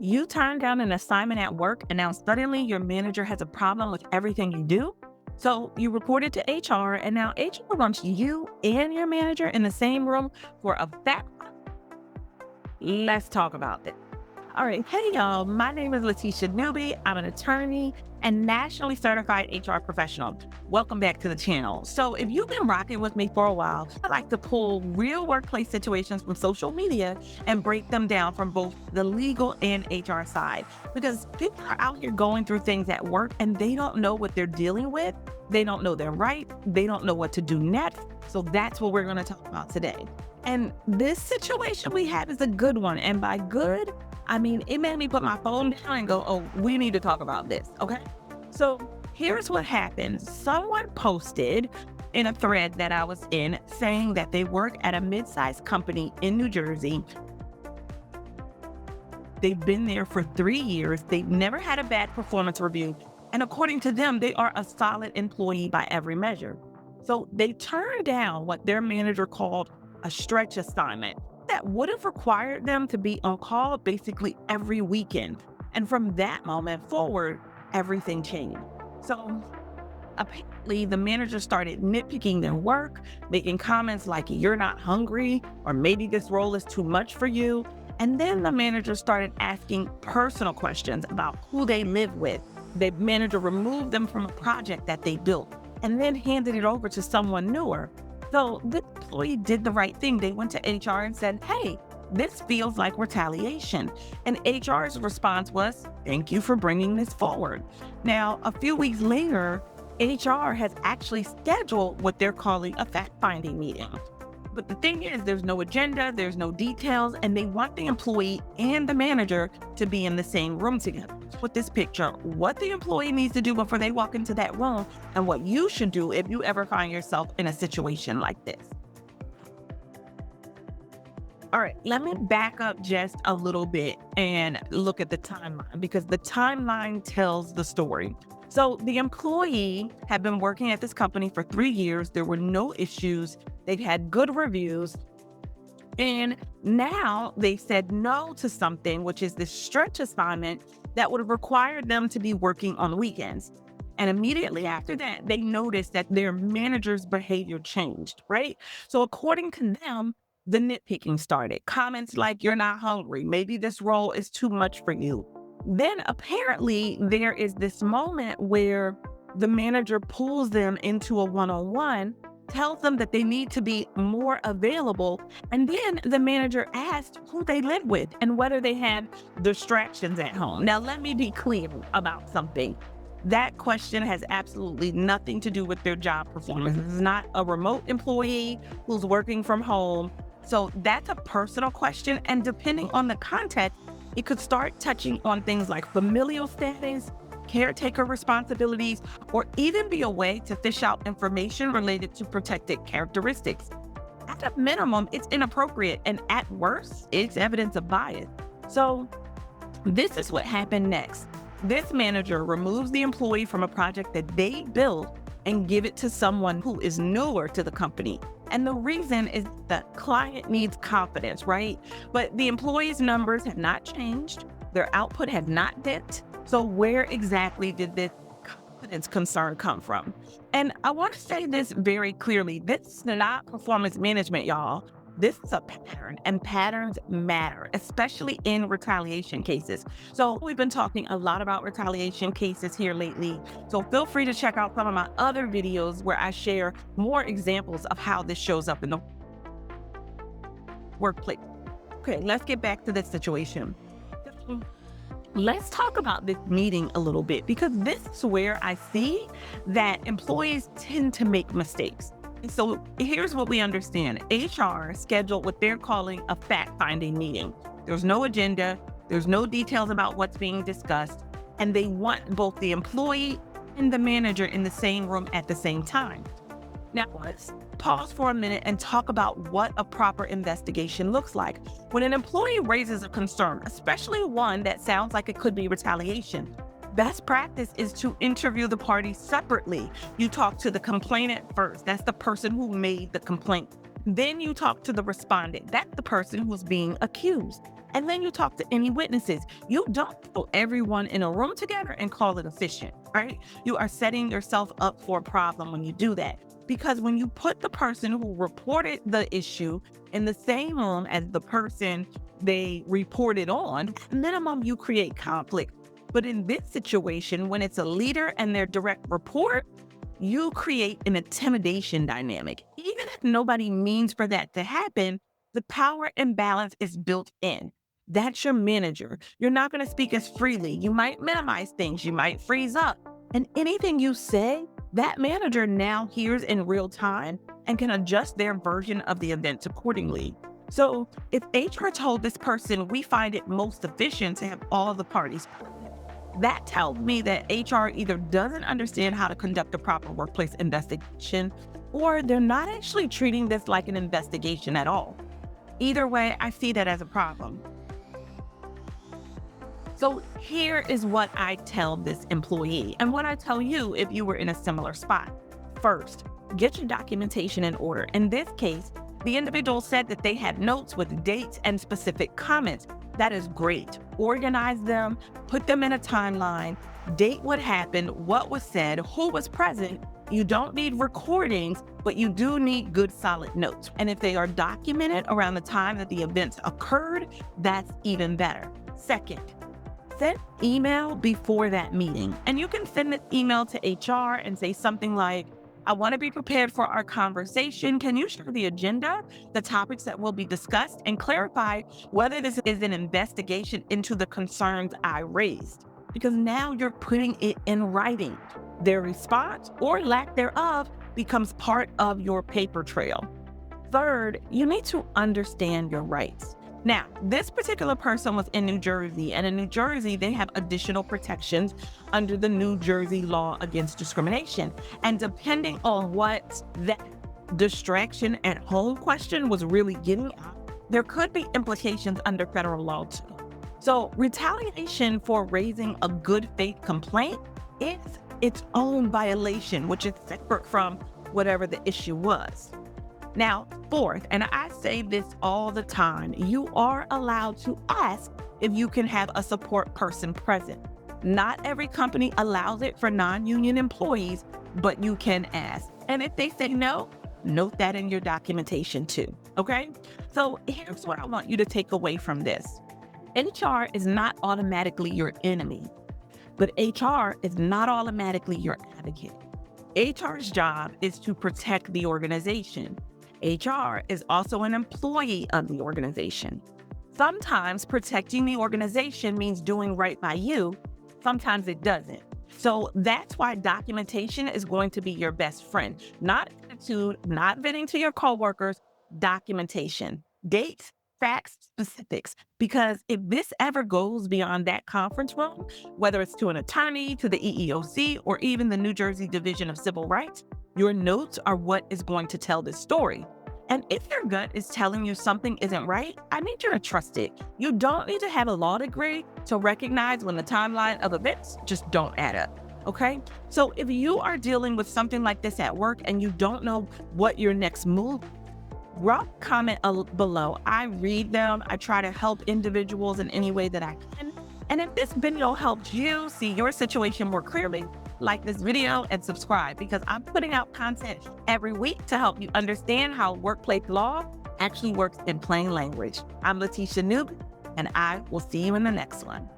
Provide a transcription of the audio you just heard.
You turn down an assignment at work and now suddenly your manager has a problem with everything you do. So you report it to HR and now HR wants you and your manager in the same room for a fact. Let's talk about this. All right. Hey, y'all. My name is Letitia Newby. I'm an attorney and nationally certified HR professional. Welcome back to the channel. So, if you've been rocking with me for a while, I like to pull real workplace situations from social media and break them down from both the legal and HR side. Because people are out here going through things at work and they don't know what they're dealing with. They don't know their right. They don't know what to do next. So, that's what we're going to talk about today. And this situation we have is a good one. And by good, I mean, it made me put my phone down and go, oh, we need to talk about this. Okay. So here's what happened. Someone posted in a thread that I was in saying that they work at a mid-sized company in New Jersey. They've been there for 3 years. They've never had a bad performance review. And according to them, they are a solid employee by every measure. So they turned down what their manager called a stretch assignment that would have required them to be on call basically every weekend. And from that moment forward, everything changed. So apparently the manager started nitpicking their work, making comments like, you're not hungry, or maybe this role is too much for you. And then the manager started asking personal questions about who they live with. The manager removed them from a project that they built and then handed it over to someone newer. So the employee did the right thing. They went to HR and said, hey, this feels like retaliation. And HR's response was, thank you for bringing this forward. Now, a few weeks later, HR has actually scheduled what they're calling a fact-finding meeting. But the thing is, there's no agenda, there's no details, and they want the employee and the manager to be in the same room together. With this picture, what the employee needs to do before they walk into that room, and what you should do if you ever find yourself in a situation like this. All right, let me back up just a little bit and look at the timeline because the timeline tells the story. So the employee had been working at this company for 3 years. There were no issues. They'd had good reviews. And now they said no to something, which is this stretch assignment that would have required them to be working on weekends. And immediately after that, they noticed that their manager's behavior changed, right? So according to them, the nitpicking started. Comments like, you're not hungry. Maybe this role is too much for you. Then apparently there is this moment where the manager pulls them into a one-on-one, tells them that they need to be more available. And then the manager asked who they live with and whether they had distractions at home. Now, let me be clear about something. That question has absolutely nothing to do with their job performance. This is not a remote employee who's working from home. So that's a personal question. And depending on the context, it could start touching on things like familial status, caretaker responsibilities, or even be a way to fish out information related to protected characteristics. At a minimum, it's inappropriate, and at worst, it's evidence of bias. So this is what happened next. This manager removes the employee from a project that they built and give it to someone who is newer to the company. And the reason is the client needs confidence, right? But the employee's numbers have not changed. Their output has not dipped. So where exactly did this confidence concern come from? And I want to say this very clearly. This is not performance management, y'all. This is a pattern, and patterns matter, especially in retaliation cases. So we've been talking a lot about retaliation cases here lately. So feel free to check out some of my other videos where I share more examples of how this shows up in the workplace. Okay, let's get back to this situation. Let's talk about this meeting a little bit because this is where I see that employees tend to make mistakes. So here's what we understand. HR scheduled what they're calling a fact-finding meeting. There's no agenda. There's no details about what's being discussed. And they want both the employee and the manager in the same room at the same time. Now, let's pause for a minute and talk about what a proper investigation looks like. When an employee raises a concern, especially one that sounds like it could be retaliation, best practice is to interview the parties separately. You talk to the complainant first. That's the person who made the complaint. Then you talk to the respondent. That's the person who's being accused. And then you talk to any witnesses. You don't put everyone in a room together and call it efficient, right? You are setting yourself up for a problem when you do that. Because when you put the person who reported the issue in the same room as the person they reported on, at minimum, you create conflict. But in this situation, when it's a leader and their direct report, you create an intimidation dynamic. Even if nobody means for that to happen, the power imbalance is built in. That's your manager. You're not going to speak as freely. You might minimize things. You might freeze up. And anything you say, that manager now hears in real time and can adjust their version of the events accordingly. So if HR told this person, we find it most efficient to have all the parties, that tells me that HR either doesn't understand how to conduct a proper workplace investigation, or they're not actually treating this like an investigation at all. Either way, I see that as a problem. So here is what I tell this employee and what I tell you if you were in a similar spot. First, get your documentation in order. In this case, the individual said that they had notes with dates and specific comments. That is great. Organize them, put them in a timeline, date what happened, what was said, who was present. You don't need recordings, but you do need good solid notes. And if they are documented around the time that the events occurred, that's even better. Second, send email before that meeting. And you can send this email to HR and say something like, I want to be prepared for our conversation. Can you share the agenda, the topics that will be discussed, and clarify whether this is an investigation into the concerns I raised? Because now you're putting it in writing. Their response or lack thereof becomes part of your paper trail. Third, you need to understand your rights. Now, this particular person was in New Jersey, and in New Jersey, they have additional protections under the New Jersey law against discrimination. And depending on what that distraction at home question was really getting at, there could be implications under federal law too. So retaliation for raising a good faith complaint is its own violation, which is separate from whatever the issue was. Now, fourth, and I say this all the time, you are allowed to ask if you can have a support person present. Not every company allows it for non-union employees, but you can ask. And if they say no, note that in your documentation too, okay? So here's what I want you to take away from this. HR is not automatically your enemy, but HR is not automatically your advocate. HR's job is to protect the organization. HR is also an employee of the organization. Sometimes protecting the organization means doing right by you. Sometimes it doesn't. So that's why documentation is going to be your best friend. Not attitude, not venting to your coworkers, documentation, dates, facts, specifics. Because if this ever goes beyond that conference room, whether it's to an attorney, to the EEOC, or even the New Jersey Division of Civil Rights, your notes are what is going to tell this story. And if your gut is telling you something isn't right, I need you to trust it. You don't need to have a law degree to recognize when the timeline of events just don't add up, okay? So if you are dealing with something like this at work and you don't know what your next move, drop a comment below. I read them. I try to help individuals in any way that I can. And if this video helped you see your situation more clearly, like this video and subscribe, because I'm putting out content every week to help you understand how workplace law actually works in plain language. I'm Letitia Newby, and I will see you in the next one.